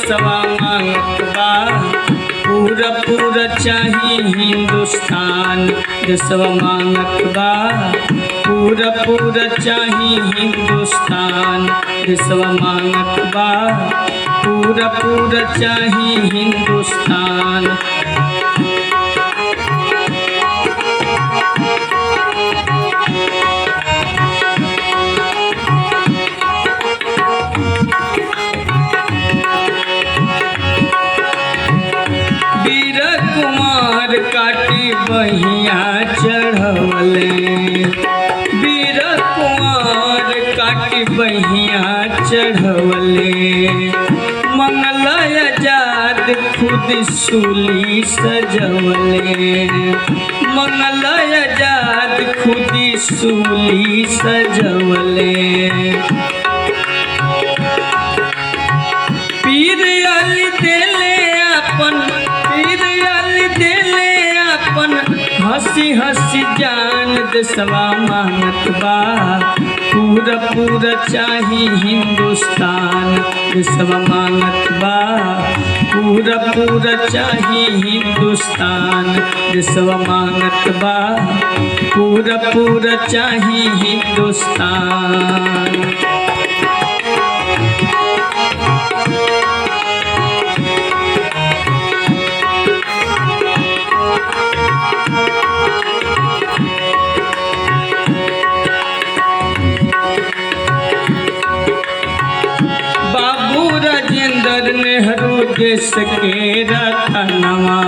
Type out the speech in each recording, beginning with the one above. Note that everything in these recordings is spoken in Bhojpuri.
देशवा मांगत बा पूरा पूरा चाही हिंदुस्तान देशवा मांगत बा पूरा पूरा चाही हिंदुस्तान देशवा मांगत बा पूरा पूरा चाही हिंदुस्तान। काटी बहिया चढ़वले वीर कुंवर काटी बहिया चढ़वले मंगल आजाद खुद सूली सजवले मंगल आजाद खुद सूली सजवले पीर अली देले अपन पीर अली देले अपन हंसी हंसी जान देशवा मांगत बा पूरा पूरा चाही हिंदुस्तान देशवा मांगत बा पूरा पूरा चाही हिंदुस्तान देशवा मांगत बा पूरा पूरा चाही हिंदुस्तान। नेहरू देश के रतनवा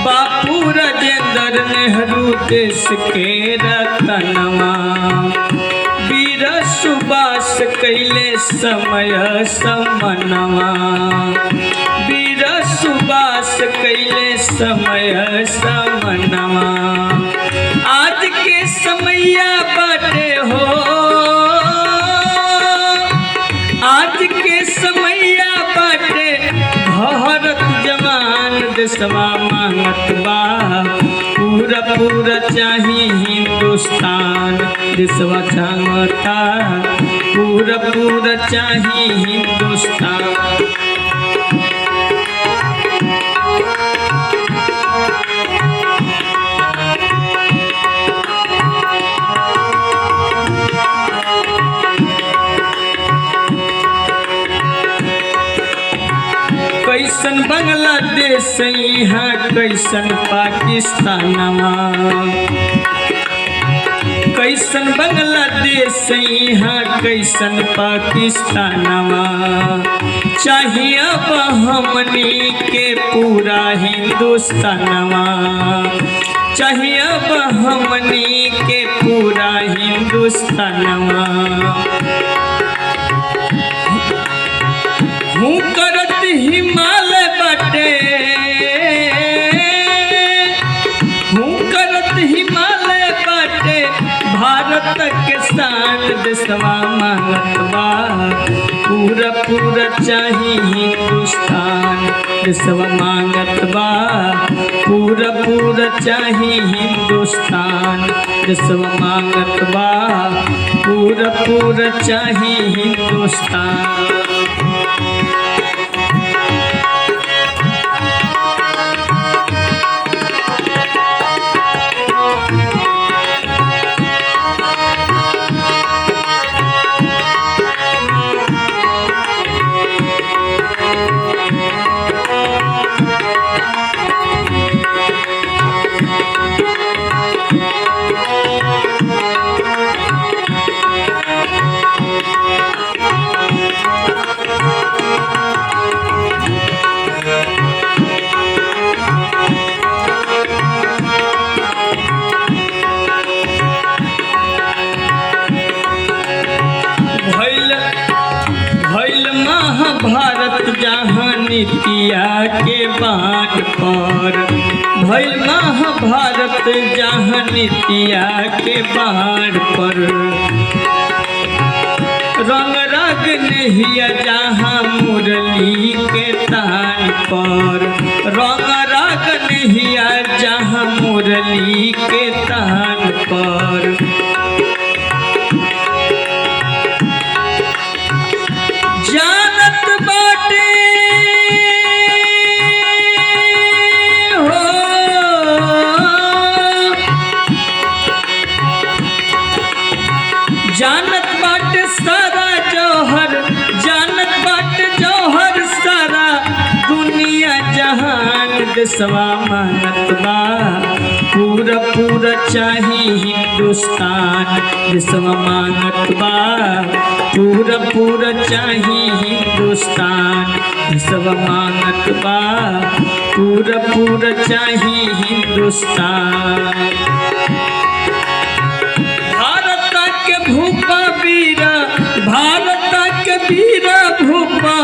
बापू राजेंद्र नेहरू देश के रतनवा वीर सुभाष कैले समय समनवा वीर सुभाष कैले समय समनवा आज के समैया बाटे हो आज के समैया बाटे भारत जवान देशवा मांगत बा पूरा पूरा चाही हिंदुस्तान देशवा चाहता पूरा पूरा चाही हिंदुस्तान। कैसन बांग्लादेश यहाँ कैसन पाकिस्तानवा कैसन बांग्लादेश यहाँ कैसन पाकिस्तानवा चाहिए अब हमनी के पूरा हिंदुस्तानवा चाहिए अब हमनी के पूरा हिंदुस्तानवा। हूँ करत हिमालय बाटे हूँ करत हिमालय बाटे भारत के शान देशवा मांगत बा पूरा पूरा चाही हिंदुस्तान देशवा मांगत बा पूरा पूरा चाही हिंदुस्तान देशवा मांगत बा पूरा पूरा चाही हिंदुस्तान। भारत जहाँ नीतिया के बाट पर भइल महाभारत जहाँ नीतिया के बाट पर रंग रग नहिया जहाँ मुरली के तान पर रंग रग नहिया जहाँ मुरली के तान पर जानत बाटे जानत बाटे सारा जौहर, जानत बाटे जौहर सारा दुनिया जहान। देशवा मानत बा पूरा पूरा चाही हिंदुस्तान। देशवा मानत बा पूरा पूरा चाही हिंदुस्तान। देशवा मानत बा पूरा पूरा चाही हिंदुस्तान। भारत के भूपा वीरा, भारत के वीरा भूपा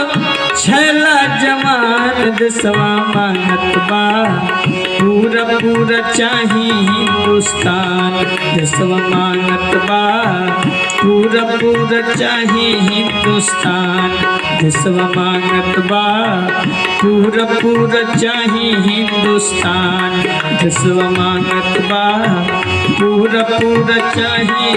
छैला जवान। देशवा मानत बा पूरा पूरा चाही हिंदुस्तान। देशवा मानत बा पूरा पूरा चाही हिंदुस्तान। देशवा मानत बा पूरा पूरा चाही हिंदुस्तान। देशवा मानत बा पूरा पूरा चाही।